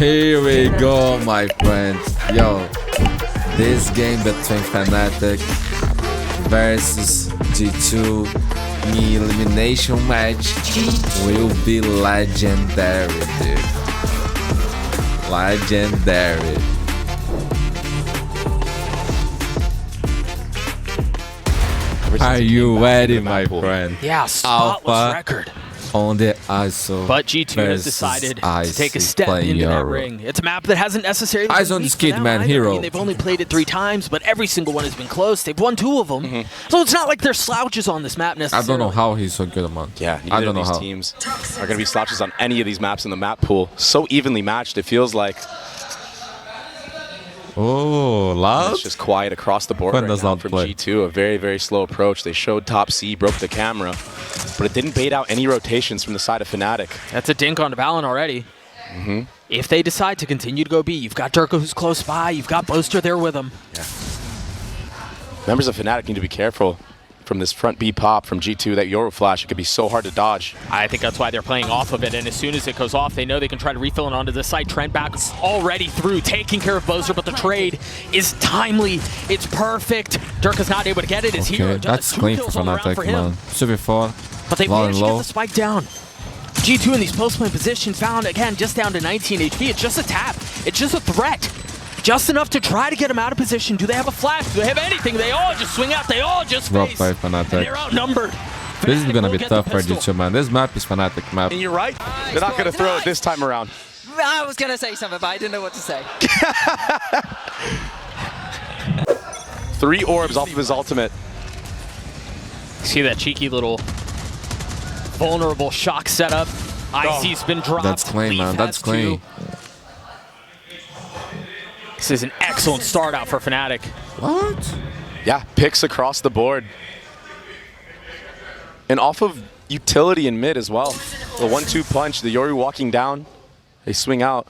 Here we go, my friends. Yo, this game between FNATIC versus G2 elimination match will be legendary, dude. Legendary. Are you ready, my friend? Yeah, spotless Alpha record. On the ISO. But G2 has decided to take a step into that ring. It's a map that hasn't necessarily been Eyes on the skid, man, either. hero. I mean, they've only played it 3 times, but every single one has been close. They've won 2 of them. So it's not like they're slouches on this map necessarily. I don't know how he's so good among. Yeah, neither of these teams are going to be slouches on any of these maps in the map pool. So evenly matched, it feels like. Oh, loud. It's just quiet across the board right now from G2. A very, very slow approach. They showed top C, broke the camera, but it didn't bait out any rotations from the side of FNATIC. That's a dink on Valorant already. If they decide to continue to go B, you've got Durka who's close by, you've got Boaster there with him. Yeah. Members of FNATIC need to be careful from this front B pop from G2. That Yoru flash, it could be so hard to dodge. I think that's why they're playing off of it, and as soon as it goes off, they know they can try to refill it onto the side. Trent back already through, taking care of Boaster, but the trade is timely. It's perfect. Durka's not able to get it. His hero that's clean for FNATIC, man. Super far. But they managed to get the spike down. G2 in these post-play positions found, again, just down to 19 HP. It's just a tap. It's just a threat. Just enough to try to get him out of position. Do they have a flash? Do they have anything? They all just swing out. They all just face. By FNATIC. They're outnumbered. This is going to be tough for G2, man. This map is FNATIC map. And you're right. They're not going to throw it this time around. I was going to say something, but I didn't know what to say. 3 orbs off of his ultimate. See that cheeky little vulnerable shock setup. IC's been dropped. That's clean, man. That's clean. This is an excellent start out for FNATIC. What? Yeah, picks across the board. And off of utility in mid as well. The 1-2 punch, the Yoru walking down. They swing out.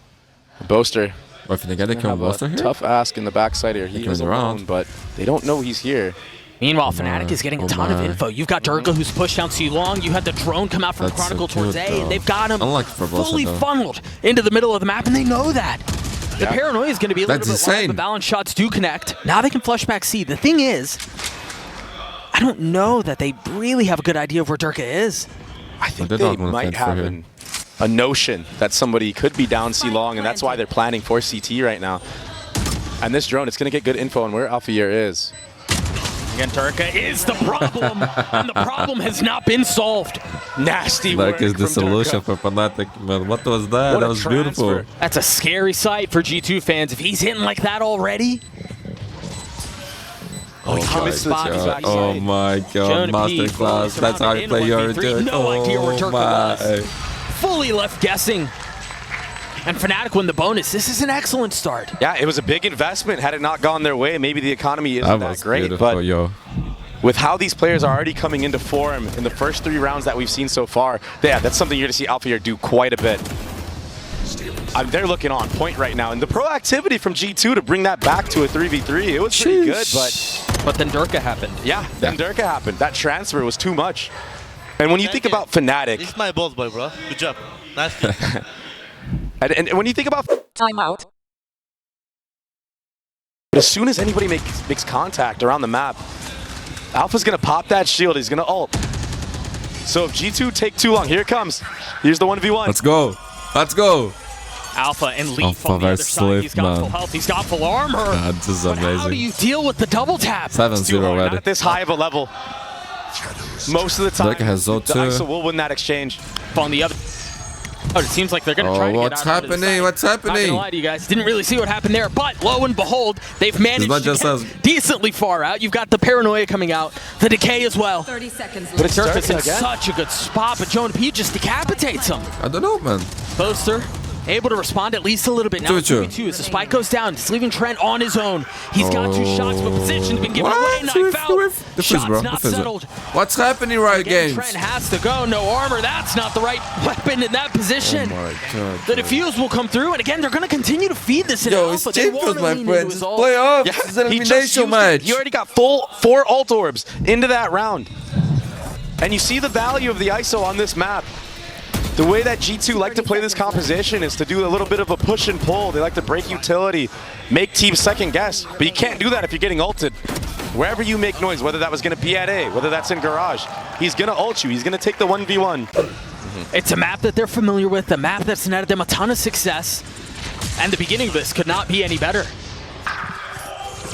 Boaster. Or if they get a kill Boaster here? Tough ask in the backside here. He is alone, but they don't know he's here. Meanwhile, FNATIC is getting a ton of info. You've got Durka who's pushed down C long. You had the drone come out from Chronicle towards A, and they've got him fully funneled into the middle of the map, and they know that. The paranoia is going to be a little bit wild, but balance shots do connect. Now they can flush back C. The thing is, I don't know that they really have a good idea of where Durka is. I think they might have a notion that somebody could be down C long, and that's why they're planning for CT right now. And this drone, it's going to get good info on where Alpha Year is. Again, Durka is the problem, and the problem has not been solved. Nasty work That is the solution for FNATIC, man. What was that? That was beautiful. That's a scary sight for G2 fans. If he's hitting like that already. Oh my god, masterclass. That's how you play your dude. No idea where Durka was. Fully left guessing. And FNATIC win the bonus. This is an excellent start. Yeah, it was a big investment. Had it not gone their way, maybe the economy isn't that great. But with how these players are already coming into form in the first 3 rounds that we've seen so far, yeah, that's something you're going to see Alpha Year do quite a bit. They're looking on point right now. And the proactivity from G2 to bring that back to a 3v3, it was pretty good. But then Durka happened. Yeah, then Durka happened. That transfer was too much. And when you think about FNATIC... This is my boss boy, bro. Good job. Nice. And when you think about timeout, as soon as anybody makes contact around the map, Alpha's gonna pop that shield. He's gonna ult. So if G2 take too long, here it comes. Here's the 1v1. Let's go. Let's go. Alpha and Leaf on the other side. He's got full health. He's got full armor. This is amazing. How do you deal with the double tap? 7-0 already. Not at this high of a level. Most of the time, the ISO will win that exchange. On the other. Oh, it seems like they're going to try to get what's happening? What's happening? Not going to lie to you guys. Didn't really see what happened there, but lo and behold, they've managed to get decently far out. You've got the paranoia coming out, the decay as well. 30 seconds left. But it's Durka's in such a good spot, but Jonah P just decapitates him. I don't know, man. Boaster able to respond at least a little bit. Now 2v2 as the spike goes down. It's leaving Trent on his own. He's got 2 shots, but position's been given away. Knife out. Shots not settled. What's happening, Riot Games? Trent has to go. No armor. That's not the right weapon in that position. Oh my god. The defuse will come through, and again, they're going to continue to feed this in Alpha. It's Champions, my friend. It's playoffs. Yeah, it's an elimination match. He already got 4 ult orbs into that round. And you see the value of the ISO on this map. The way that G2 like to play this composition is to do a little bit of a push and pull. They like to break utility, make teams second guess, but you can't do that if you're getting ulted. Wherever you make noise, whether that was going to be at A, whether that's in garage, he's going to ult you. He's going to take the 1v1. It's a map that they're familiar with, a map that's netted them a ton of success, and the beginning of this could not be any better.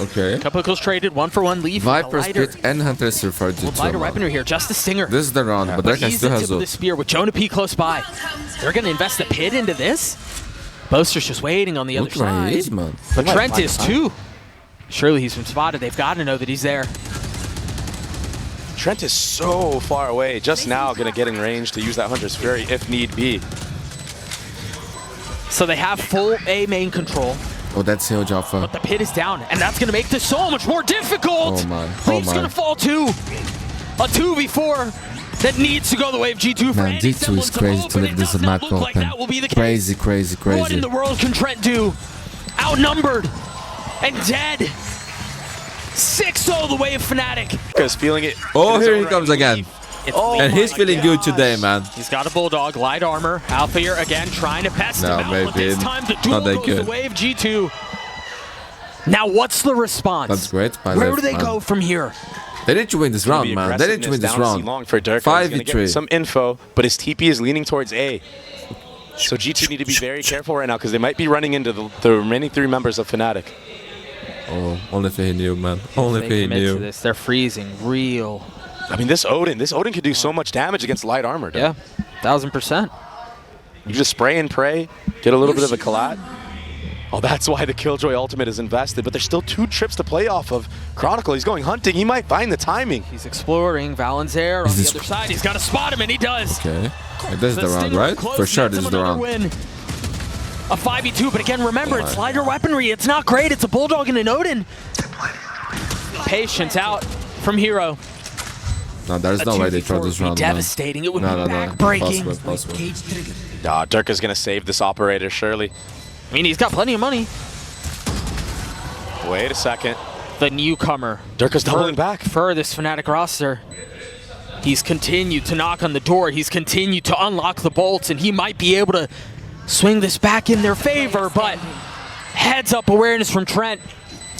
Okay. Couple of kills traded, 1-for-1 leave. Viper Split and Hunter for G2. Lighter weaponry here, just a stinger. This is the round, but Dark still has the spear with Jonah P close by. They're going to invest the pit into this. Boaster's just waiting on the other side. But Trent is too. Surely he's been spotted. They've got to know that he's there. Trent is so far away. Just now going to get in range to use that Hunter's Fury if need be. So they have full A main control. Oh, that's huge alpha. But the pit is down, and that's going to make this so much more difficult. Oh my. Leaf's going to fall too. A 2v4 that needs to go the way of G2. Man, G2 is crazy to leave this map open. Crazy, crazy, crazy. What in the world can Trent do? Outnumbered and dead. 6-0 the way of FNATIC. Because feeling it. Oh, here he comes again. And he's feeling good today, man. He's got a Bulldog, light armor. Alpha here again trying to pest him out, but this time the duel goes the way of G2. Now what's the response? That's great. Where do they go from here? They need to win this round, man. They need to win this round. 5v3. Some info, but his TP is leaning towards A. So G2 need to be very careful right now because they might be running into the remaining 3 members of FNATIC. Oh, only if he knew, man. Only if he knew. They're freezing real. I mean, this Odin could do so much damage against light armor. Dude. Yeah, 1000%. You just spray and pray, get a little bit of a collat. Oh, that's why the Killjoy ultimate is invested, but there's still 2 trips to play off of. Chronicle, he's going hunting. He might find the timing. He's exploring. Valen's there on the other side. He's got to spot him, and he does. Okay. This is the round, right? For sure, this is the round. Win. A 5v2, but again, remember, it's lighter weaponry. It's not great. It's a Bulldog and an Odin. Patience out from Hero. No, there's no way they throw this round. Devastating. It would be back-breaking. Nah, Durka's going to save this operator, surely. I mean, he's got plenty of money. Wait a second. The newcomer. Durka's doubling back. For this FNATIC roster. He's continued to knock on the door. He's continued to unlock the bolts, and he might be able to swing this back in their favor, but heads-up awareness from Trent.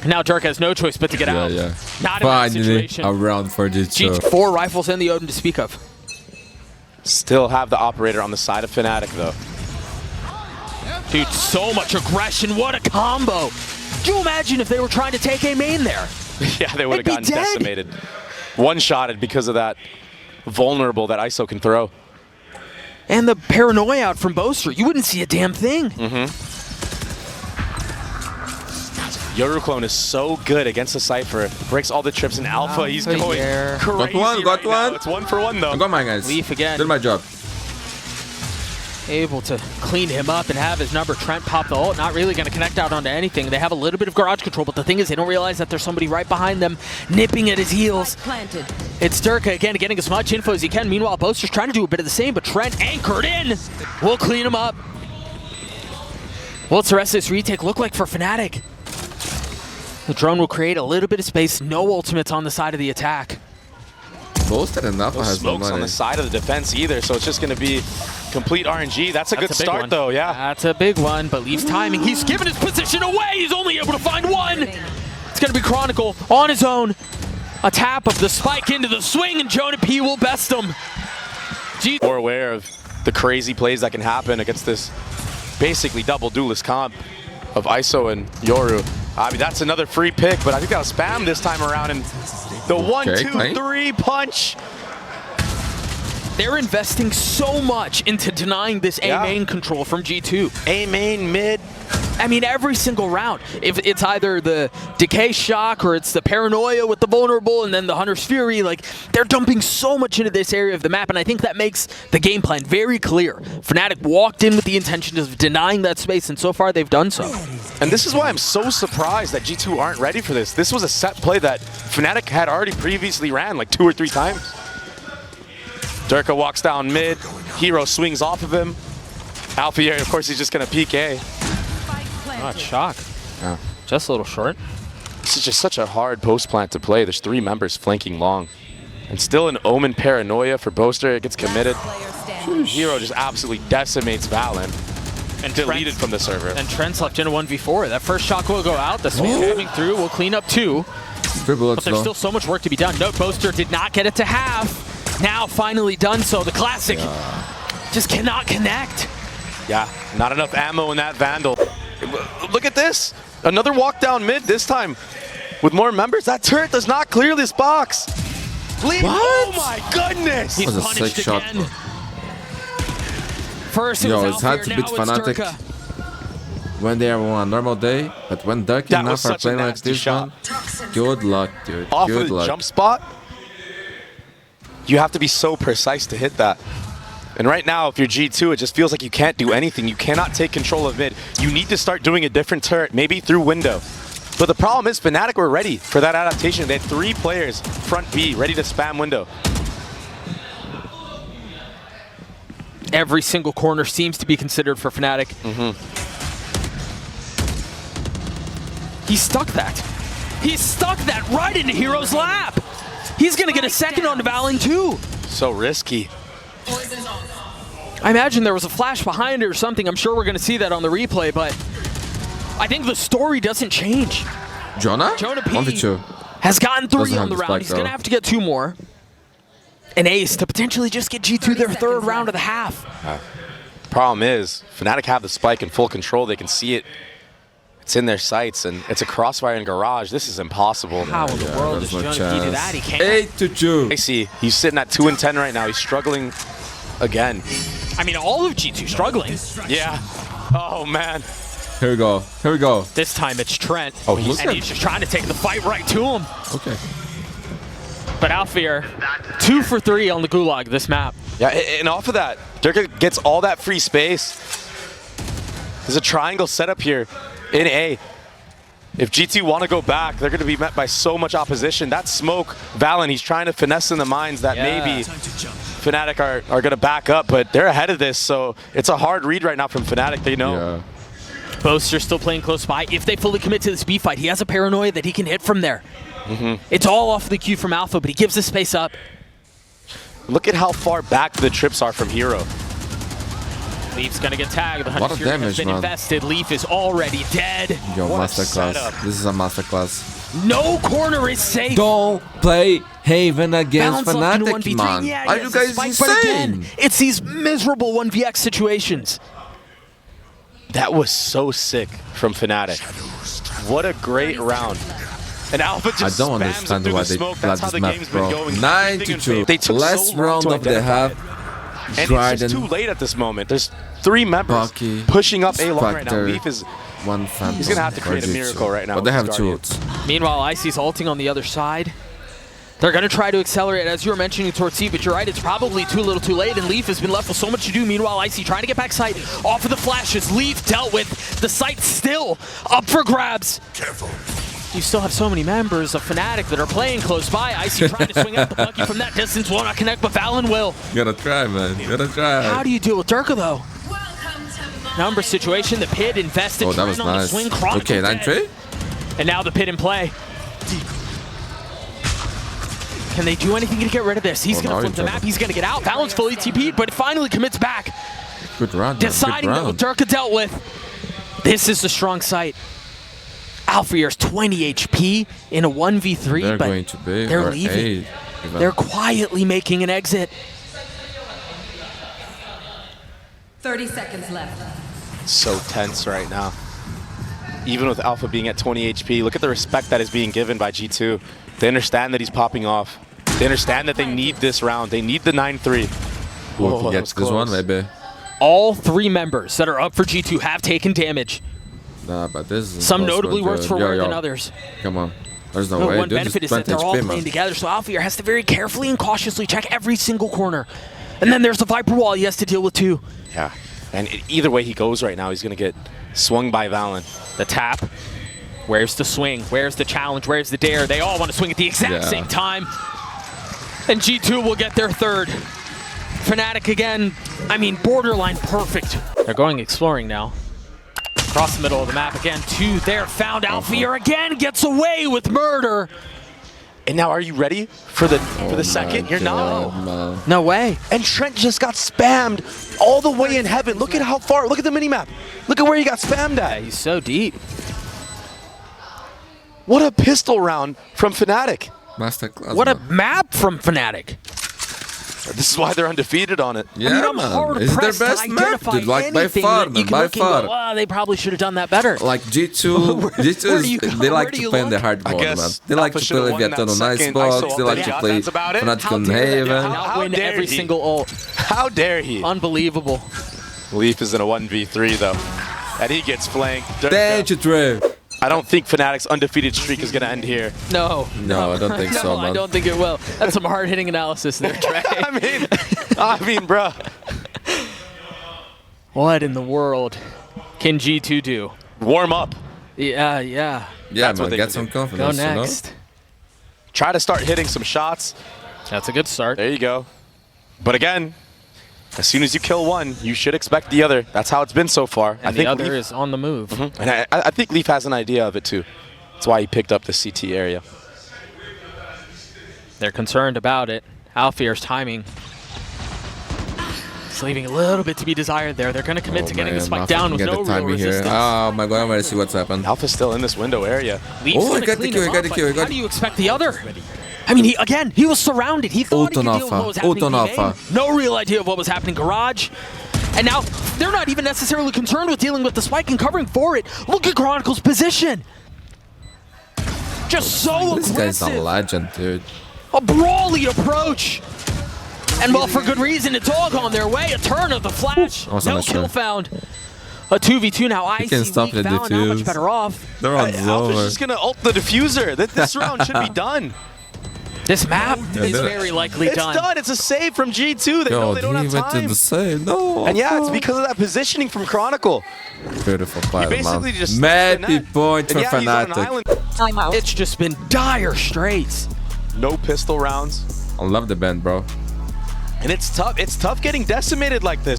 Now Dirk has no choice but to get out. Yeah. Not in that situation. A round for G2. 4 rifles and the Odin to speak of. Still have the operator on the side of FNATIC, though. Dude, so much aggression. What a combo. Could you imagine if they were trying to take a main there? Yeah, they would have gotten decimated. One-shotted because of that vulnerable that ISO can throw. And the paranoia out from Boaster. You wouldn't see a damn thing. Yoru Clone is so good against the Cypher. Breaks all the trips in Alpha. He's going crazy. Got one. It's 1-for-1, though. I got mine, guys. Leaf again. Did my job. Able to clean him up and have his number. Trent pop the ult. Not really going to connect out onto anything. They have a little bit of garage control, but the thing is they don't realize that there's somebody right behind them nipping at his heels. It's Durka again getting as much info as he can. Meanwhile, Boaster's trying to do a bit of the same, but Trent anchored in. We'll clean him up. What's the rest of this retake look like for FNATIC? The drone will create a little bit of space. No ultimates on the side of the attack. Boaster and Alpha has no money. On the side of the defense either, so it's just going to be complete RNG. That's a good start, though, yeah. That's a big one, but Leaf's timing. He's given his position away. He's only able to find one. It's going to be Chronicle on his own. A tap of the spike into the swing, and Jonah P will best him. More aware of the crazy plays that can happen against this basically double duelist comp of ISO and Yoru. I mean, that's another free pick, but I think that'll spam this time around. And the 1-2-3 punch. They're investing so much into denying this A main control from G2. A main mid. I mean, every single round. If it's either the Decay Shock or it's the Paranoia with the Vulnerable and then the Hunter's Fury, like, they're dumping so much into this area of the map, and I think that makes the game plan very clear. FNATIC walked in with the intention of denying that space, and so far they've done so. And this is why I'm so surprised that G2 aren't ready for this. This was a set play that FNATIC had already previously ran like 2 or 3 times. Durka walks down mid. Hero swings off of him. Alpha here, of course, he's just going to peek A. Oh, shock. Yeah. Just a little short. This is just such a hard post plant to play. There's 3 members flanking long. And still an Omen Paranoia for Boaster. It gets committed. Hero just absolutely decimates Valen and deleted from the server. And Trent's left in a 1v4. That first shot will go out. The sweep coming through will clean up 2. But there's still so much work to be done. Note Boaster did not get it to half. Now finally done so. The Classic just cannot connect. Yeah, not enough ammo in that Vandal. Look at this. Another walk down mid this time with more members. That turret does not clear this box. What? Oh my goodness. He's that was a sick shot. First it was it's hard to beat FNATIC when they are on a normal day, but when Dark enough are playing like this one, good luck, dude. Off good of the luck. jump spot, you have to be so precise to hit that. And right now, if you're G2, it just feels like you can't do anything. You cannot take control of mid. You need to start doing a different turret, maybe through window. But the problem is FNATIC were ready for that adaptation. They had 3 players front B ready to spam window. Every single corner seems to be considered for FNATIC. He stuck that. He stuck that right into Hero's lap. He's going to get a second on Valen too. So risky. I imagine there was a flash behind it or something. I'm sure we're going to see that on the replay, but I think the story doesn't change. Jonah P 1v2 has gotten 3 Doesn't on the have the round. spike, He's going to have to get 2 more. An ace to potentially just get G2 their 3rd round of the half. Problem is, FNATIC have the spike in full control. They can see it. It's in their sights, and it's a crossfire in garage. This is impossible. How in the world does Jonah P do that? He can't. 8-2. I see. He's sitting at 2 and 10 right now. He's struggling again. I mean, all of G2 struggling. Yeah. Oh, man. Here we go. Here we go. This time it's Trent. Oh, and he's just trying to take the fight right to him. Okay. But Alfear, 2 for 3 on the Gulag this map. Yeah, and off of that, Durka gets all that free space. There's a triangle setup here in A. If G2 want to go back, they're going to be met by so much opposition. That smoke, Valen, he's trying to finesse in the minds that maybe FNATIC are going to back up, but they're ahead of this, so it's a hard read right now from FNATIC. They know. Yeah. Boaster still playing close by. If they fully commit to this B fight, he has a paranoia that he can hit from there. It's all off the cue from Alpha, but he gives the space up. Look at how far back the trips are from Hero. Leaf's gonna get tagged. The A lot of Hunter has damage, been man. invested. Leaf is already dead. Yo, What a masterclass. setup. This is a masterclass. No corner is safe. Don't play Haven against Balance left in FNATIC, 1v3. man. Yeah, Are yes, you guys spike, but again, insane? it's these miserable 1vx situations. That was so sick from FNATIC. What a great round. And Alpha just I don't spams understand it through why the they smoke. played That's how this the map, game's been bro. going. 9-2. They took Last so long round to of the identify half. it. And it's just too late at this moment. There's 3 members Bucky, pushing up A long right now. Spectre, Leaf is one Phantom. He's gonna have to create a or miracle Jitsu. right now But they with have his 2 Guardian. ults. Meanwhile, Icy's ulting on the other side. They're going to try to accelerate, as you were mentioning, towards C, but you're right, it's probably too little too late, and Leaf has been left with so much to do. Meanwhile, Icy trying to get back sight off of the flashes. Leaf dealt with. The sight still up for grabs. Careful. You still have so many members of FNATIC that are playing close by. Icy trying to swing out the Bucky from that distance. Will not connect, but Valen will. You gotta try, man. You gotta try. How do you deal with Durka, though? Number situation, the pit invested. Oh, that was Trent on the nice. swing, Chronicle Okay, dead. 9-3? And now the pit in play. Can they do anything to get rid of this? He's going to flip the map. He's going to get out. Valen's fully TP'd, but it finally commits back. Good round, man. Deciding that what Durka dealt with. This is the strong site. Alfear's 20 HP in a 1v3, They're but going to be. they're leaving. They're quietly making an exit. 30 seconds left. So tense right now. Even with Alpha being at 20 HP, look at the respect that is being given by G2. They understand that he's popping off. They understand that they need this round. They need the 9-3. Who can get this one, maybe? All 3 members that are up for G2 have taken damage. Nah, but this is Some notably worse for wear than yo. others. Come on. There's no But way. one Dude, benefit is this that they're all HP, playing man. together, so Alfear has to very carefully and cautiously check every single corner. And then there's the Viper wall he has to deal with too. Yeah. And either way he goes right now, he's going to get swung by Valen. The tap. Where's the swing? Where's the challenge? Where's the dare? They all want to swing at the exact same time. And G2 will get their 3rd. FNATIC again, I mean, borderline perfect. They're going exploring now. Across the middle of the map again, 2 there, found Alfear again, gets away with murder. And now, are you ready for the second? You're not. Man. No way. And Trent just got spammed all the way in heaven. Look at how far. Look at the minimap. Look at where he got spammed at. Yeah, he's so deep. What a pistol round from FNATIC. Masterclass. What a man. map from FNATIC. This is why they're undefeated on it. Yeah, I mean, I'm man. hard It's their pressed to best map, identify dude. Like, by anything far, that you man. can By look and go, far. "Well, they probably should have done that better." Like G2, they like to play in the hard mode, man. They like to play Vietnam on Icebox, they like to play FNATIC on Haven. Not win every single ult. How dare he? Unbelievable. Leaf is in a 1v3 though. And he gets flanked. Thank you, Trey. I don't think FNATIC's undefeated streak is going to end here. No. No, I don't think No, so, man. I don't think it will. That's some hard-hitting analysis there, Trey. I mean, bro. What in the world can G2 do? Warm up. Yeah. Yeah, That's what man, they get can some do. Go confidence, you know? next. Try to start hitting some shots. That's a good start. There you go. But again, as soon as you kill one, you should expect the other. That's how it's been so far. And the other is on the move. And I think Leaf has an idea of it too. That's why he picked up the CT area. They're concerned about it. Alfier's timing. It's leaving a little bit to be desired there. They're going to commit to getting the spike down with no real resistance. Oh my god, I'm ready to see what's happened. Alpha's still in this window area. Leaf's Oh, I gonna got the clean kill, him I got up, the kill, but how do you expect the other? I mean, he was surrounded. He thought he could deal with what was happening in Alpha. main. No real idea of what was happening in Garage. And now, they're not even necessarily concerned with dealing with the spike and covering for it. Look at Chronicle's position. Just so This guy's a aggressive. legend, dude. A brawly approach. And well, for good reason, it's all gone their way. A turn of the flash. No kill found. A 2v2 now. I can see stop weak the Val, not much defuse. better off. They're on Alpha's over. just going to ult the diffuser. This round should be done. This map is they're- very likely It's done. done. It's a save from G2. They know Yo, they don't he have went to time. the save. No. And yeah, it's because of that positioning from Chronicle. Beautiful play, Basically man. just Maybe point for and yeah, he's on an FNATIC. island. Timeout. It's just been dire straits. No pistol rounds. I love the band, bro. And it's tough. It's tough getting decimated like this.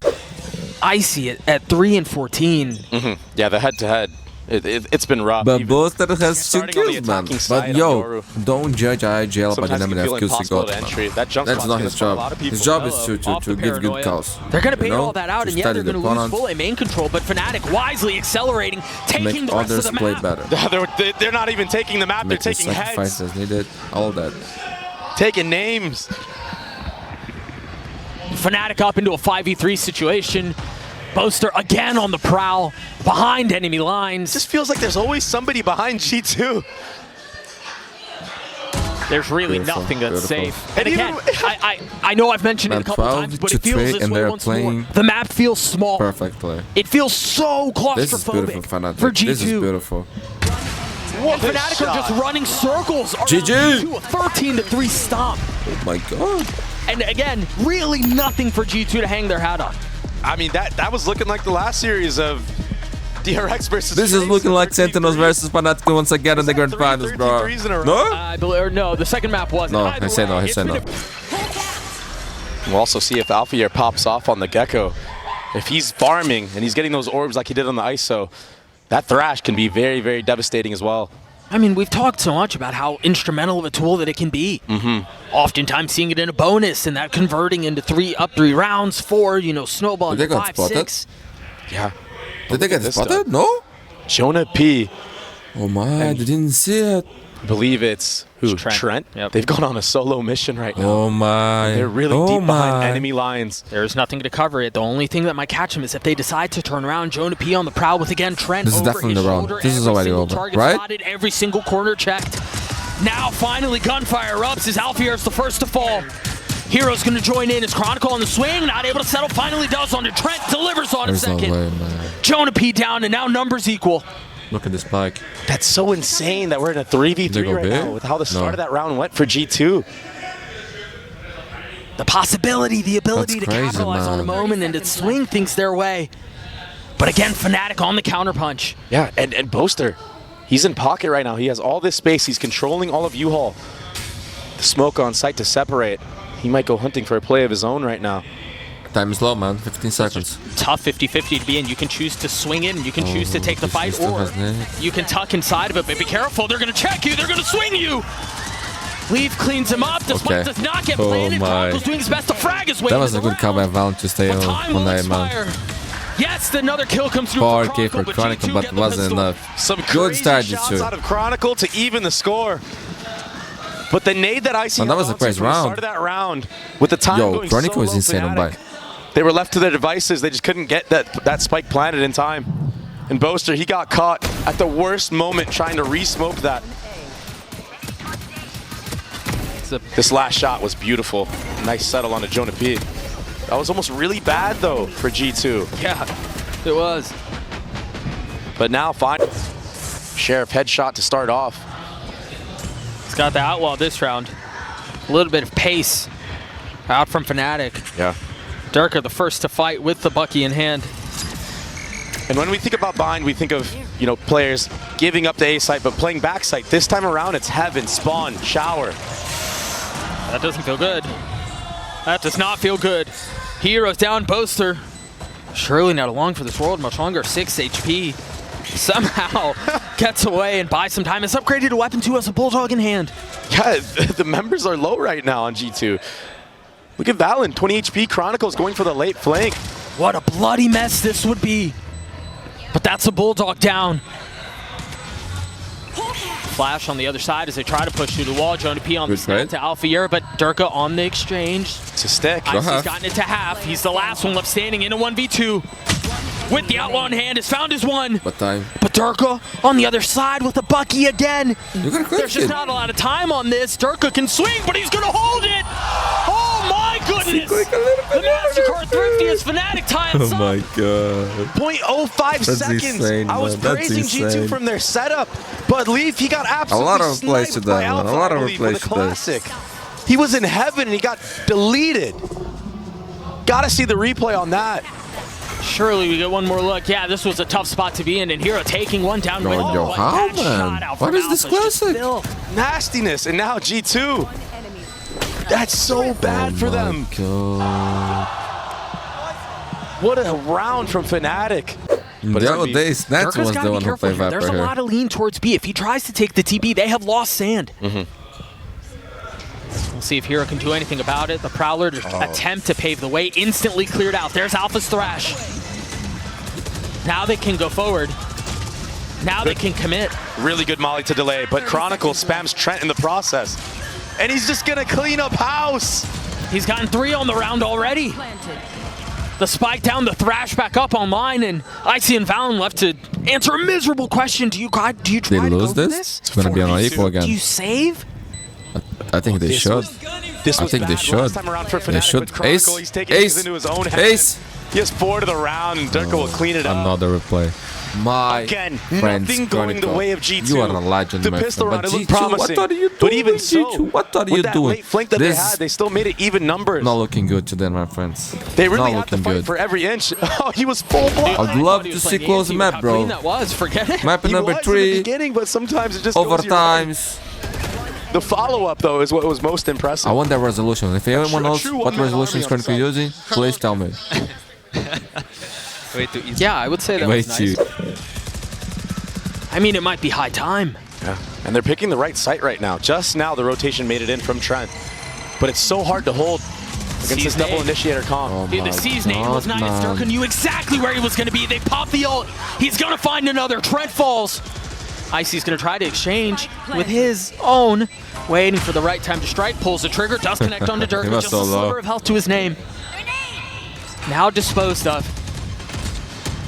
I see it at 3 and 14. Yeah, the head-to-head. It's been rough. But Even Booster has 2 starting on the kills, man. attacking side But on yo, Yoru. don't judge IGL by the sometimes it number can of feel kills he impossible got. to man. entry. That jump That's spot's not gonna his spot a job. lot of people. His job is Off to the give good paranoia. calls. They're going to bait you know? all that out, To and yeah, study they're the going to lose opponent, full A main control, but FNATIC wisely accelerating, taking make the rest of others the play map. better. They're not even taking the map. Make They're the taking heads. sacrifices needed. All that. Taking names. FNATIC up into a 5v3 situation. Boaster again on the prowl, behind enemy lines. It just feels like there's always somebody behind G2. There's really Beautiful, nothing that's beautiful. safe. And again, I know I've mentioned it a Man, couple 12 times, but to it feels 3 this and way they're once more. playing The map feels small. Perfect play. It feels so This is beautiful, claustrophobic FNATIC. for G2. This is beautiful. And FNATIC are just running circles around GG. G2, a 13-3 stomp. Oh my god. And again, really nothing for G2 to hang their hat on. I mean, that was looking like the last series of DRX versus. This is looking like Sentinels versus FNATIC once again in the grand finals, bro. 13-3s in a row. No? I believe, or no, the second map wasn't. No, Either I say no, way, I it's say been no. a- We'll also see if Alpha pops off on the Gecko. If he's farming and he's getting those orbs like he did on the ISO, that Thrash can be very, very devastating as well. I mean, we've talked so much about how instrumental of a tool that it can be. Oftentimes seeing it in a bonus and that converting into 3 rounds, 4, snowball Did they into get 5, spotted? 6. Yeah. Did they get this spotted? stuff. No? Jonah P. Oh my, I didn't see it. I believe it's who? It's Trent. Yep. They've gone on a solo mission right now. Oh my. They're really deep behind enemy lines. There's nothing to cover it. The only thing that might catch him is if they decide to turn around. Jonah P on the prowl with, again, Trent This is over definitely his the round. shoulder. This is Every already single over, target right? spotted, every single corner checked. Now, finally, gunfire erupts as Alfier's the first to fall. Hero's going to join in as Chronicle on the swing. Not able to settle. Finally does onto Trent. Delivers on There's a no second. way, man. Jonah P down, and now numbers equal. Look at this spike. That's so insane that we're in a 3v3 They go right big? now with how the start No. of that round went for G2. The possibility, the ability That's to crazy, capitalize on a man. moment and its swing things their way. But again, FNATIC on the counterpunch. Yeah, and Boaster, he's in pocket right now. He has all this space. He's controlling all of U-Haul. The smoke on site to separate. He might go hunting for a play of his own right now. Time is low, man. 15 seconds. Tough 50-50 to be in. You can choose to swing in, you can choose to take the this fight, still or has net. you can tuck inside of it, but be careful. They're going to check you. They're going to swing you. Leaf cleans him up. The spike does not get planted. Chronicle's doing his best to frag his way. That was a good call by Valorant to stay on that, man. Yes, another kill comes through 4K for Chronicle, but wasn't enough. Some good start, shots out of Chronicle to even the score. But the nade that IC that was a crazy round. Started that round with the time going Chronicle so was insane on buy. They were left to their devices. They just couldn't get that spike planted in time. And Boaster, he got caught at the worst moment trying to re-smoke that. This last shot was beautiful. Nice settle on a Jonah P. That was almost really bad though for G2. Yeah, it was. But now fine. Sheriff headshot to start off. He's got the outlaw this round. A little bit of pace out from FNATIC. Yeah. Durka the first to fight with the Bucky in hand. And when we think about bind, we think of, you know, players giving up the A site, but playing back site. This time around, it's heaven, spawn, shower. That doesn't feel good. That does not feel good. Heroes down, Boaster. Surely not along for this world much longer. 6 HP. Somehow gets away and buys some time. It's upgraded to weapon 2 as a Bulldog in hand. Yeah, the members are low right now on G2. Look at Valen, 20 HP. Chronicles going for the late flank. What a bloody mess this would be. But that's a Bulldog down. Flash on the other side as they try to push through the wall. Jonah P on the snap to Alphair, but Durka on the exchange. It's a stick. Icy's gotten it to half. He's the last one left standing in a 1v2. With the outlaw in hand, has found his one. What time? But Durka on the other side with the Bucky again. There's just not a lot of time on this. Durka can swing, but he's gonna hold it. Oh my goodness! The MasterCard thriftiest FNATIC tie Oh my god. 0.05 seconds. Insane, I was praising G2 from their setup, but Leaf, he got absolutely a lot of plays to that, Alpha, a lot of plays to classic. He was in heaven and he got deleted. Gotta see the replay on that. Surely we get one more look. Yeah, this was a tough spot to be in, and Hero taking one down. Yo, how, man? What is this classic? Nastiness, and now G2. That's so bad for them. God. What a round from FNATIC. But the other days, that was the one who played Viper here. There's a lot of lean towards B. If he tries to take the TP, they have lost sand. We'll see if Hero can do anything about it. The Prowler attempt to pave the way, instantly cleared out. There's Alpha's Thrash. Now they can go forward. Now they can commit. Really good molly to delay, but Chronicle spams Trent in the process. And he's just gonna clean up house. He's gotten 3 on the round already. The spike down, the Thrash back up online, and Icy and Valen left to answer a miserable question. Do you try to lose go this? It's gonna be on equal again. Do you save? I think they should. I think they should. They should. Ace. Ace. Ace. He has 4 to the round, and Durka will clean it up. Another replay. My Again, friends, nothing going the way of G2. You are a legend, the my pistol friend. round, But it looked G2, promising. what are you doing? But even so, G2, what are you with that doing? late flank that they had, they still made it even numbers. Not looking good today, my friends. They really not had to looking fight good. for every inch. Oh, he was full blood. I'd love to see close map, bro. That was, forget it. Map He number was 3. in the beginning, but sometimes it just goes your way. Overtimes. The follow-up, though, is what was most impressive. I want that resolution. If anyone knows what resolution is currently using, please tell me. Yeah, I would say that was nice. I mean, it might be high time. Yeah, and they're picking the right site right now. Just now, the rotation made it in from Trent. But it's so hard to hold against this double initiator comp. Oh Dude, the C's name was not as Durka knew exactly where he was going to be. They pop the ult. He's going to find another. Trent falls. Icy's going to try to exchange with his own. Waiting for the right time to strike. Pulls the trigger. Does connect onto Durka. Just a sliver of health to his name. Now disposed of.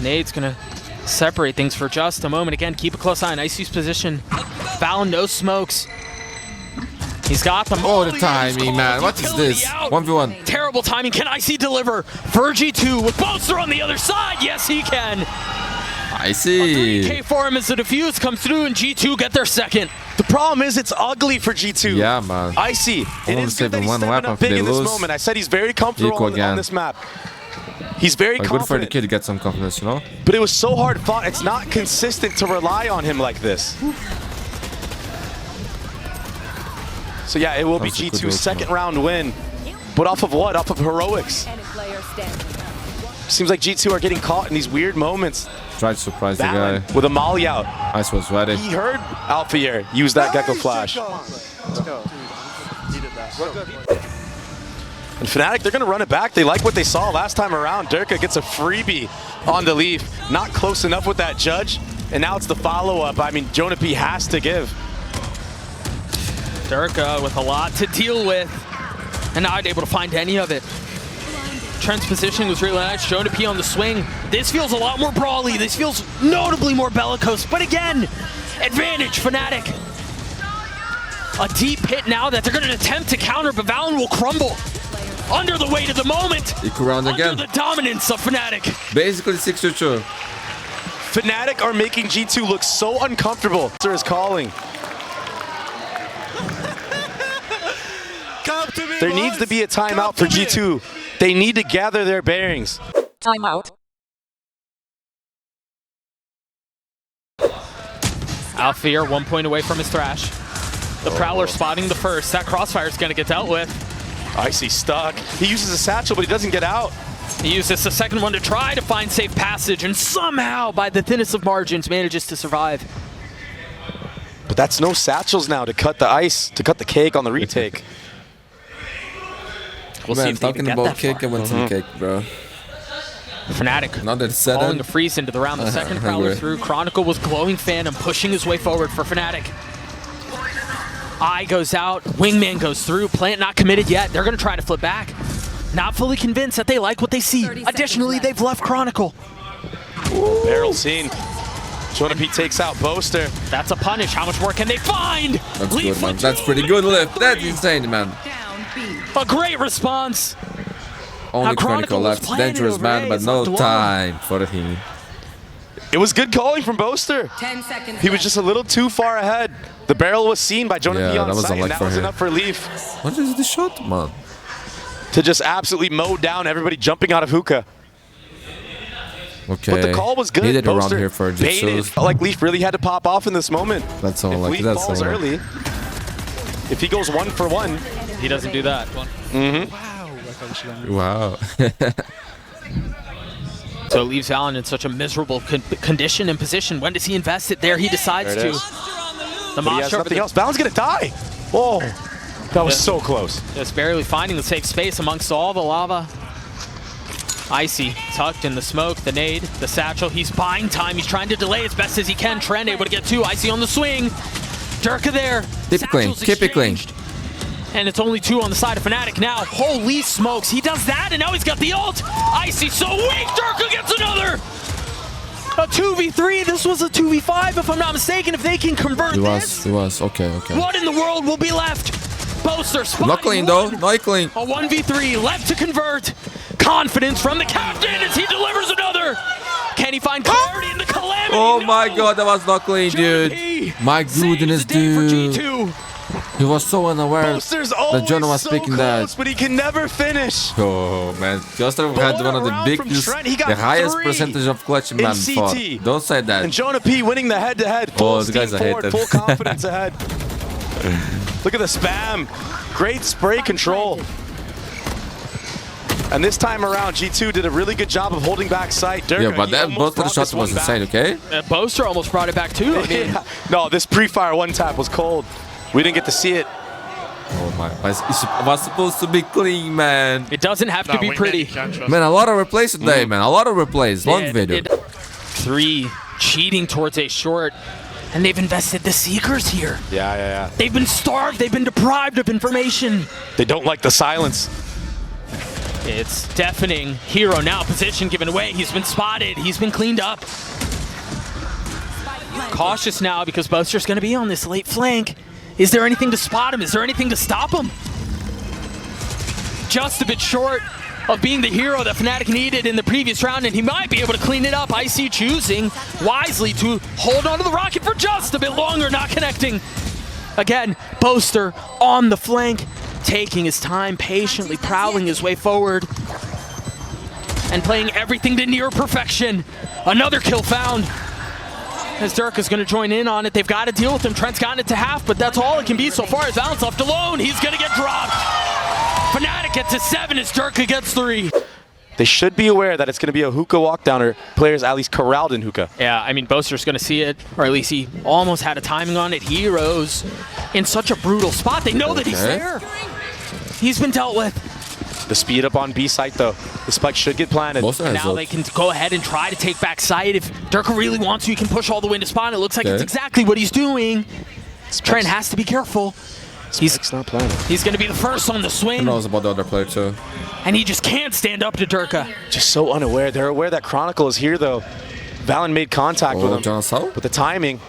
Nade's going to separate things for just a moment. Again, keep a close eye on Icy's position. Valen, no smokes. He's got them. Oh, the timing, man. What is this? 1v1. Terrible timing. Can Icy deliver? For G2 with Boaster on the other side. Yes, he can. I see. 3K for him as the defuse comes through and G2 get their second. The problem is it's ugly for G2. Yeah, man. Icy. It is good that he's stepping up big in this moment. I said he's very comfortable on this map. He's very confident. Good for the kid to get some confidence, you know? But it was so hard fought. It's not consistent to rely on him like this. So yeah, it will be G2's second round win. But off of what? Off of heroics. Seems like G2 are getting caught in these weird moments. Tried to surprise the guy. With a molly out. Ice was ready. He heard Alphair use that Gecko flash. And FNATIC, they're going to run it back. They like what they saw last time around. Durka gets a freebie on the leaf. Not close enough with that judge. And now it's the follow-up. I mean, Jonah P has to give. Durka with a lot to deal with. And not able to find any of it. Trent's positioning was really nice. Jonah P on the swing. This feels a lot more brawly. This feels notably more bellicose. But again, advantage FNATIC. A deep hit now that they're going to attempt to counter, but Valorant will crumble under the weight of the moment. Equal round again. Under the dominance of FNATIC. Basically 6-2. FNATIC are making G2 look so uncomfortable. Sir is calling. Come to me, there needs to be a timeout for G2. They need to gather their bearings. Timeout. Alfear 1 point away from his thrash. The Prowler spotting the first. That crossfire is going to get dealt with. Icy stuck. He uses a satchel, but he doesn't get out. He uses the second one to try to find safe passage, and somehow, by the thinnest of margins, manages to survive. But that's no satchels now to cut the ice, to cut the cake on the retake. We'll Man, see if they talking even get about that cake, far. I want some cake, bro. FNATIC Now that it's set falling in. to freeze into the round. The second Prowler through. Chronicle with glowing Phantom pushing his way forward for FNATIC. Eye goes out, Wingman goes through, Plant not committed yet. They're going to try to flip back. Not fully convinced that they like what they see. Additionally, they've left Chronicle. Barrel seen. Jonah P takes out Boaster. That's a punish. How much more can they find? That's good, man. That's pretty good lift. That's insane, man. A great response. Only Chronicle left. Dangerous man, but no time for him. It was good calling from Boaster. 10 seconds He was just a little too far ahead. The barrel was seen by Jonah P on site, and that was enough for Leaf. What is the shot, man? To just absolutely mow down everybody jumping out of hookah. Okay. But the call was good. Needed a round Boaster here for baited. Jitsu. Like Leaf really had to pop off in this moment. That's all if like Leaf that's falls all early, if he goes 1 for 1, He doesn't do that. Wow. So it leaves Valen in such a miserable condition and position. When does he invest it? There he decides there to. But The he Mosh has over nothing the else. Valen's gonna die. Oh, that was so close. Just barely finding the safe space amongst all the lava. Icy tucked in the smoke, the nade, the satchel. He's buying time. He's trying to delay as best as he can. Trent able to get 2. Icy on the swing. Durka there. Keep it clean. Keep it clean. And it's only 2 on the side of FNATIC now. Holy smokes. He does that, and now he's got the ult. Icy so weak. Durka gets another. A 2v3. This was a 2v5, if I'm not mistaken. If they can convert this. It was. Okay. What in the world will be left? Boaster spotting Not clean, though. Not clean. A 1v3 left to convert. Confidence from the captain as he delivers another. Can he find clarity in the calamity? Oh my god, that was not clean, dude. My goodness, dude. He was so unaware that Jonah was speaking that. But he can never finish. Oh man, Joster had one of the biggest, the highest percentage of clutch man for. Don't say that. And Jonah P winning the head-to-head. Full the guys steam I forward, hate full confidence ahead. Look at the spam. Great spray control. And this time around, G2 did a really good job of holding back sight. Durka, yeah, but that both of the shots was insane, okay? Boaster almost brought it back too. I mean, no, this pre-fire one-tap was cold. We didn't get to see it. Oh my, it was supposed to be clean, man. It doesn't have to be pretty. Man, a lot of replays today, man. A lot of replays. Long video. 3 cheating towards a short. And they've invested the Seekers here. Yeah. They've been starved. They've been deprived of information. They don't like the silence. It's deafening. Hero now position given away. He's been spotted. He's been cleaned up. Cautious now because Boaster's going to be on this late flank. Is there anything to spot him? Is there anything to stop him? Just a bit short of being the hero that FNATIC needed in the previous round, and he might be able to clean it up. Icy choosing wisely to hold onto the rocket for just a bit longer, not connecting. Again, Boaster on the flank, taking his time, patiently prowling his way forward, and playing everything to near perfection. Another kill found. As Durka's going to join in on it. They've got to deal with him. Trent's gotten it to half, but that's all it can be so far as Valen's left alone. He's going to get dropped. FNATIC get to 7 as Durka gets 3. They should be aware that it's going to be a hookah walkdown, or players at least corralled in hookah. Yeah, I mean, Boaster's going to see it, or at least he almost had a timing on it. Heroes in such a brutal spot. They know that he's there. He's been dealt with. The speed up on B site, though. The spike should get planted. Now they can go ahead and try to take back site. If Durka really wants to, he can push all the way to spawn. It looks like it's exactly what he's doing. Trent has to be careful. He's not planning. He's going to be the first on the swing. Who knows about the other player, too? And he just can't stand up to Durka. Just so unaware. They're aware that Chronicle is here, though. Valen made contact with him. But the timing.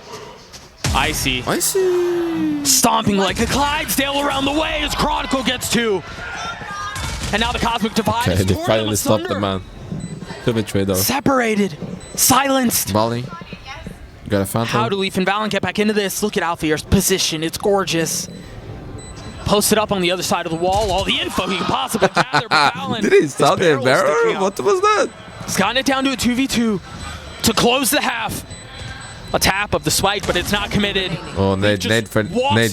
Icy. Icy. Stomping like a Clydesdale around the way as Chronicle gets 2. And now the Cosmic Divide is they finally stopped the man. Too betrayed, though. Separated. Silenced. Valley. You got a Phantom. How do Leaf and Valen get back into this? Look at Alfier's position. It's gorgeous. Posted up on the other side of the wall. All the info he could possibly gather. But Valen, did he stop the barrel? What was that? He's gotten it down to a 2v2 to close the half. A tap of the spike, but it's not committed. Oh, Nate for Nate.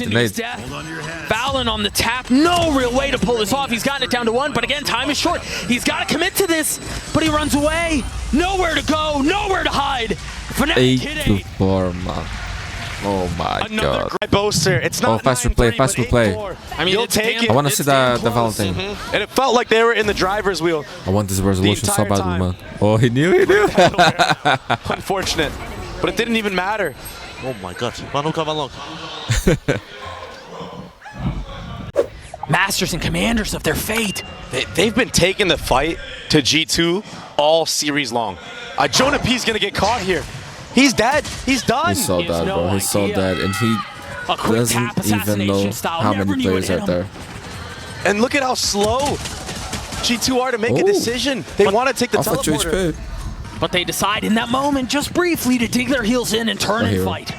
Valen on the tap. No real way to pull this off. He's gotten it down to 1, but again, time is short. He's got to commit to this, but he runs away. Nowhere to go, nowhere to hide. FNATIC hit 8-4, man. Oh my god. Great Boaster. It's not faster play, faster play. I mean, you'll take it. I want to see the Valentine. And it felt like they were in the driver's wheel. I want this resolution so badly, man. Oh, he knew. Unfortunate. But it didn't even matter. Oh my god. Valong. Masters and commanders of their fate. They've been taking the fight to G2 all series long. Jonah P's gonna get caught here. He's dead. He's done. He's so dead, bro. He's so dead. And he doesn't even know how many players are there. And look at how slow G2 are to make a decision. They want to take the teleporter. But they decide in that moment, just briefly, to dig their heels in and turn and fight.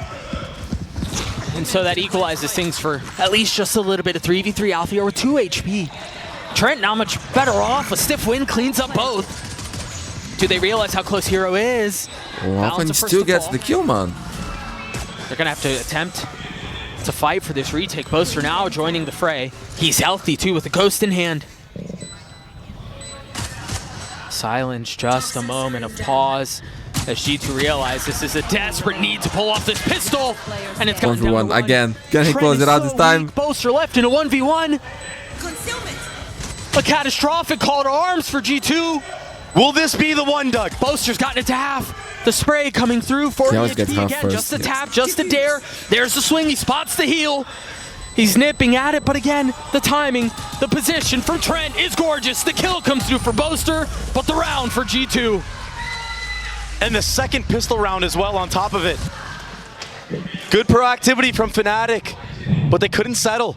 And so that equalizes things for at least just a little bit of 3v3 Alfia with 2 HP. Trent now much better off. A stiff win cleans up both. Do they realize how close Hero is? Often still gets the kill, man. They're going to have to attempt to fight for this retake. Boaster now joining the fray. He's healthy, too, with the Ghost in hand. Silence, just a moment of pause as G2 realize this is a desperate need to pull off this pistol. And it's going to one again. Can he close it out this time? Boaster left in a 1v1. A catastrophic call to arms for G2. Will this be the one, Doug? Boaster's gotten it to half. The spray coming through. 40 HP again. Just a tap, just a dare. There's the swing. He spots the heal. He's nipping at it, but again, the timing, the position from Trent is gorgeous. The kill comes through for Boaster, but the round for G2. And the second pistol round as well on top of it. Good proactivity from FNATIC, but they couldn't settle.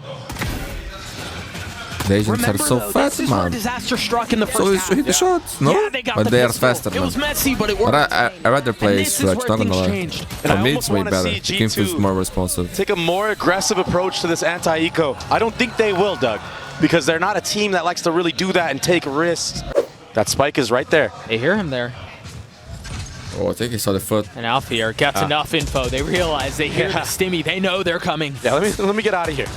The Asians are so fast, man. Disaster struck in the first so half. hit the shots, no? Yeah, they got but the they are pistol. faster, man. It was messy, but it worked. But I rather play Switch, not gonna lie. For me, it's way better. Team feels more responsive. Take a more aggressive approach to this anti-eco. I don't think they will, Doug, because they're not a team that likes to really do that and take risks. That spike is right there. They hear him there. Oh, I think he saw the foot. And Alfia gets enough info. They realize they hear the stimmy. They know they're coming. Yeah, let me get out of here.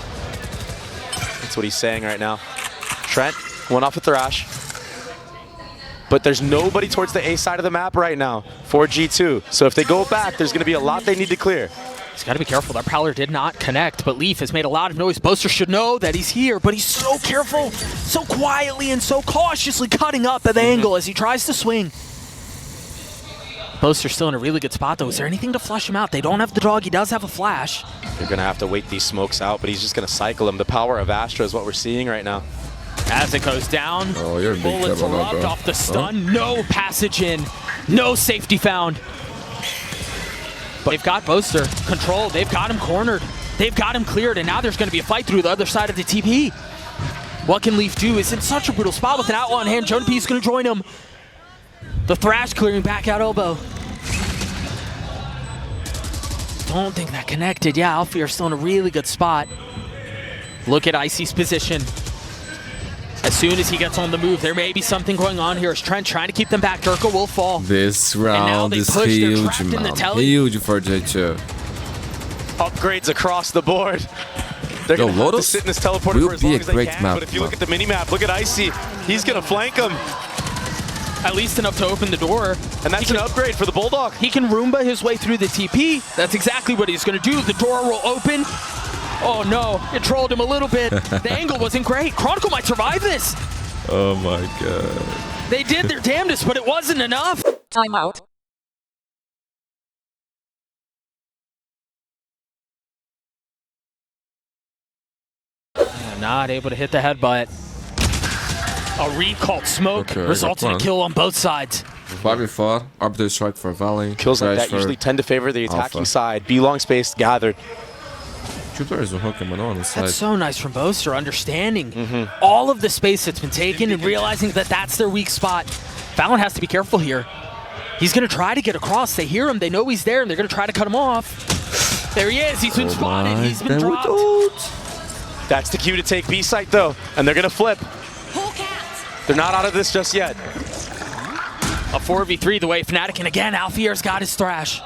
That's what he's saying right now. Trent, one off with Thrash. But there's nobody towards the A side of the map right now for G2. So if they go back, there's going to be a lot they need to clear. He's got to be careful. That Prowler did not connect, but Leaf has made a lot of noise. Boaster should know that he's here, but he's so careful, so quietly and so cautiously cutting up at the angle as he tries to swing. Boaster's still in a really good spot, though. Is there anything to flush him out? They don't have the dog. He does have a flash. They're going to have to wait these smokes out, but he's just going to cycle him. The power of Astra is what we're seeing right now. As it goes down, oh, you're bullets erupt off the stun. No passage in. No safety found. But they've got Boaster controlled. They've got him cornered. They've got him cleared, and now there's going to be a fight through the other side of the TP. What can Leaf do? Is in such a brutal spot with an outlaw in hand. Jonah P is going to join him. The Thrash clearing back out elbow. Don't think that connected. Yeah, Alfia still in a really good spot. Look at Icy's position. As soon as he gets on the move, there may be something going on here. As Trent trying to keep them back. Durka will fall. This round is huge, man. Huge for J2. Upgrades across the board. They're going to have to sit in this teleporter for as long as they can. But if you look at the mini-map, look at Icy. He's going to flank him. At least enough to open the door. And that's an upgrade for the Bulldog. He can Roomba his way through the TP. That's exactly what he's going to do. The door will open. Oh no, it trolled him a little bit. The angle wasn't great. Chronicle might survive this. Oh my god. They did their damnedest, but it wasn't enough. Timeout. Not able to hit the headbutt. A recalled smoke resulted in a kill on both sides. 5v4, Arbiter strike for Valley. Kills like that usually tend to favor the attacking side. Be long space gathered. Two players will hook him on the side. That's so nice from Boaster, understanding all of the space that's been taken and realizing that that's their weak spot. Valorant has to be careful here. He's going to try to get across. They hear him, they know he's there, and they're going to try to cut him off. There he is, he's been spotted, he's been dropped. That's the cue to take B site though, and they're going to flip. They're not out of this just yet. A 4v3 the way FNATIC, and again, Alfier's got his thrash.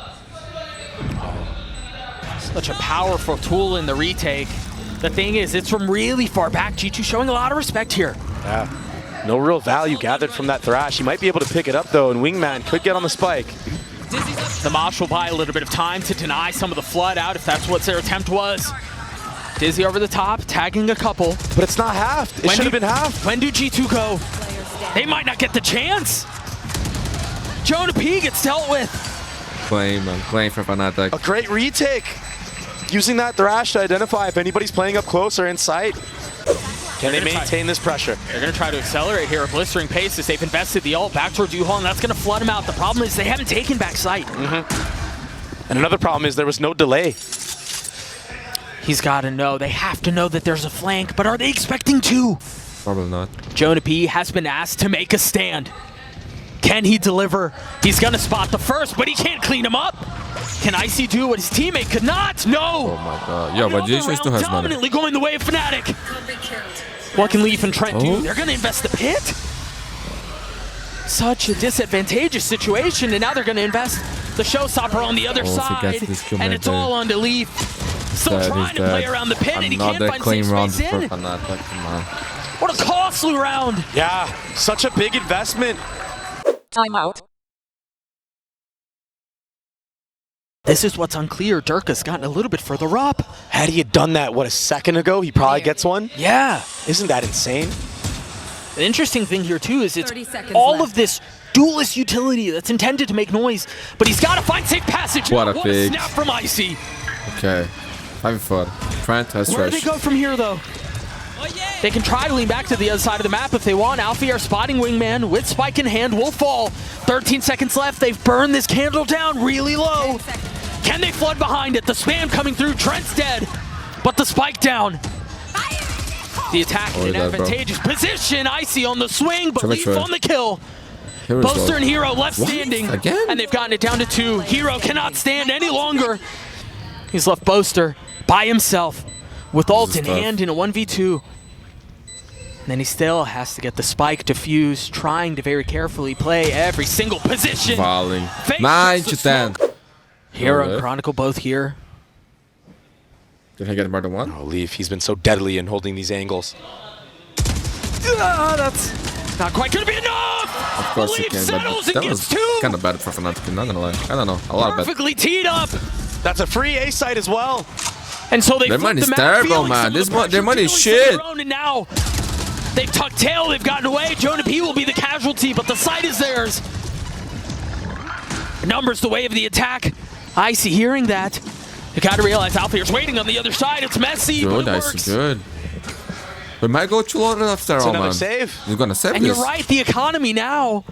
Such a powerful tool in the retake. The thing is, it's from really far back. G2 showing a lot of respect here. Yeah, no real value gathered from that thrash. He might be able to pick it up though, and Wingman could get on the spike. The Mosh will buy a little bit of time to deny some of the flood out if that's what their attempt was. Dizzy over the top, tagging a couple. But it's not halved. It should have been halved. When do G2 go? They might not get the chance. Jonah P gets dealt with. Claim for FNATIC. A great retake. Using that thrash to identify if anybody's playing up close or in sight. Can they maintain this pressure? They're going to try to accelerate here at blistering pace as they've invested the ult back toward Duhal, and that's going to flood him out. The problem is they haven't taken back sight. And another problem is there was no delay. He's got to know. They have to know that there's a flank, but are they expecting two? Probably not. Jonah P has been asked to make a stand. Can he deliver? He's going to spot the first, but he can't clean him up. Can Icy do what his teammate could not? No! Oh my god. Yeah, but G2 still has money. Dominantly going the way of FNATIC. What can Leaf and Trent do? They're going to invest the pit? Such a disadvantageous situation, and now they're going to invest the showstopper on the other side, and it's all on to Leaf. Still trying to play around the pit, and he can't find safe space in. What a costly round! Yeah, such a big investment. Timeout. This is what's unclear. Durka's gotten a little bit further up. Had he had done that, what, a second ago, he probably gets one? Yeah. Isn't that insane? The interesting thing here, too, is it's all of this duelist utility that's intended to make noise, but he's got to find safe passage. What a snap from Icy. Okay. 5v4. Trent has Where do they go from here, though? They can try to lean back to the other side of the map if they want. Alfie are spotting Wingman with spike in hand, will fall. 13 seconds left. They've burned this candle down really low. Can they flood behind it? The spam coming through. Trent's dead, but the spike down. The attack in an advantageous position. Icy on the swing, but Leaf on the kill. Boaster and Hero left standing, and they've gotten it down to 2. Hero cannot stand any longer. He's left Boaster by himself with ult in hand in a 1v2. And then he still has to get the spike defused, trying to very carefully play every single position. Falling. 9 to 10. Hero and Chronicle both here. Did he get more than one? Oh, Leaf, he's been so deadly in holding these angles. That's not quite going to be enough! Of course he can, but that was kind of bad for FNATIC, I'm not going to lie. I don't know, a lot of bad. Perfectly teed up! That's a free A site as well. And so they their money's terrible, man. Their money's shit. And now they've tucked tail, they've gotten away. Jonah P will be the casualty, but the site is theirs. Numbers the way of the attack. Icy hearing that. You gotta realize Alfier's waiting on the other side. It's messy, but it works. Good. We might go too long after all, man. Save. He's gonna save and this. You're right, the economy now.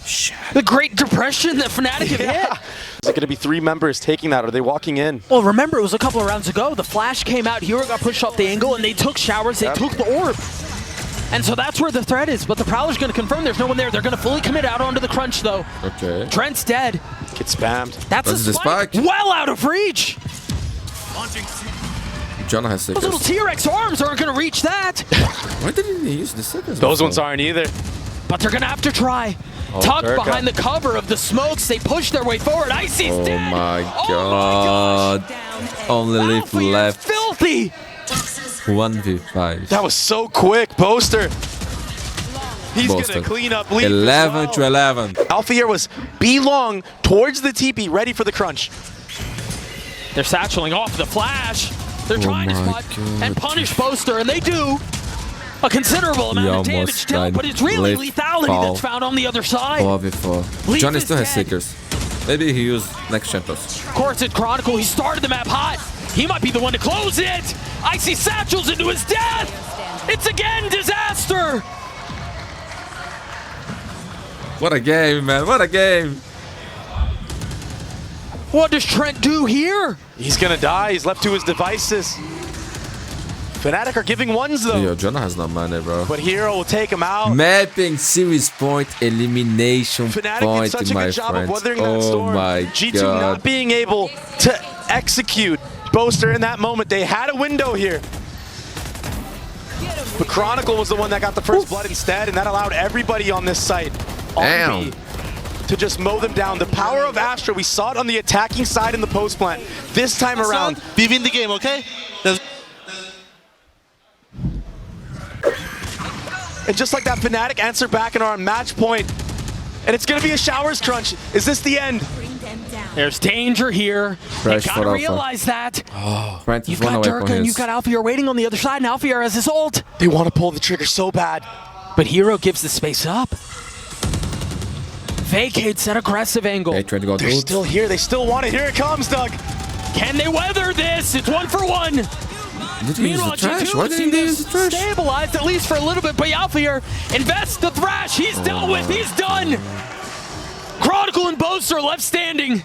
Shit. The Great Depression that FNATIC have hit. Is it going to be 3 members taking that? Are they walking in? Well, remember, it was a couple of rounds ago. The flash came out, Hero got pushed off the angle, and they took showers, they took the orb. And so that's where the threat is, but the Prowler's going to confirm there's no one there. They're going to fully commit out onto the crunch, though. Okay. Trent's dead. Get spammed. That's a spike. Well out of reach. Jonah has Those little T-Rex arms aren't going to reach that. Why didn't he use the seconds? Those ones aren't either. But they're going to have to try. Tucked behind the cover of the smokes, they push their way forward. Icy's dead. My god. Only Leaf left. Filthy. 1v5. That was so quick, Boaster. He's going to clean up lead. 11 to 11. Alfier was B-long towards the TP, ready for the crunch. They're satcheling off the flash. They're trying to spot and punish Boaster, and they do a considerable amount of damage down, but it's really lethality that's found on the other side. Johnny still has Seekers. Maybe he used next Champions. Of course, it's Chronicle. He started the map hot. He might be the one to close it. Icy satchels into his death. It's again disaster. What a game, man. What a game. What does Trent do here? He's going to die. He's left to his devices. FNATIC are giving ones, though. Yo, Jonah has no money, bro. But Hero will take him out. Mapping, series point, elimination FNATIC point, did such a good job of weathering that storm. My G2 God. not being able to execute Boaster in that moment. They had a window here. But Chronicle was the one that got the first blood instead, and that allowed everybody on this site to just mow them down. The power of Astra, we saw it on the attacking side in the post plant. This time around, we win the game, okay? And just like that, FNATIC answer back and are on match point. And it's going to be a showers crunch. Is this the end? There's danger here. You gotta realize that. You've got Durka and you've got Alfier waiting on the other side, and Alfier has his ult. They want to pull the trigger so bad. But Hero gives the space up. Vacates that aggressive angle. They're still here. They still want it. Here it comes, Doug. Can they weather this? It's 1-for-1. Did he use the trash? Why didn't he use the trash? Stabilized at least for a little bit, but Alfier invests the thrash. He's dealt with. He's done. Chronicle and Boaster left standing.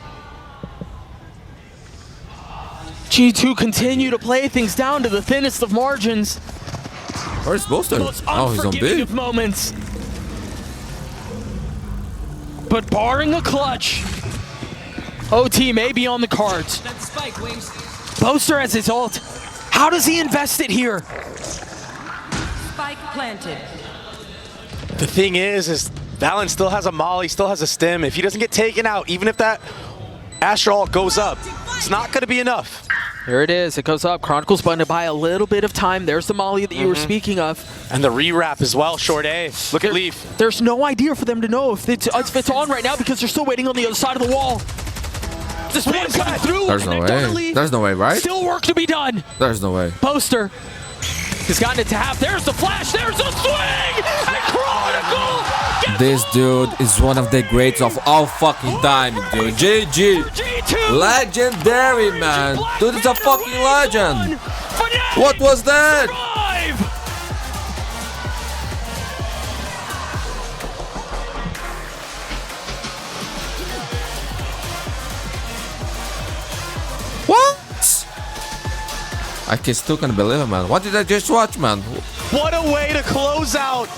G2 continue to play things down to the thinnest of margins. Where's Boaster? The most Oh, he's on unforgiving B. of moments. But barring a clutch, OT may be on the cards. Boaster has his ult. How does he invest it here? Spike planted. The thing is Valen still has a molly, still has a stim. If he doesn't get taken out, even if that Astra ult goes up, it's not going to be enough. There it is. It goes up. Chronicle's going to buy a little bit of time. There's the molly that you were speaking of. And the rewrap as well, short A. Look at Leaf. There's no idea for them to know if it's on right now because they're still waiting on the other side of the wall. This one coming through. There's no way. There's no way, right? Still work to be done. There's no way. Boaster has gotten it to half. There's the flash. There's the swing. And Chronicle. This dude is one of the greats of all fucking time, dude. GG. G2. Legendary, man. Dude is a fucking legend. What was that? What? I still can't believe it, man. What did I just watch, man? What a way to close out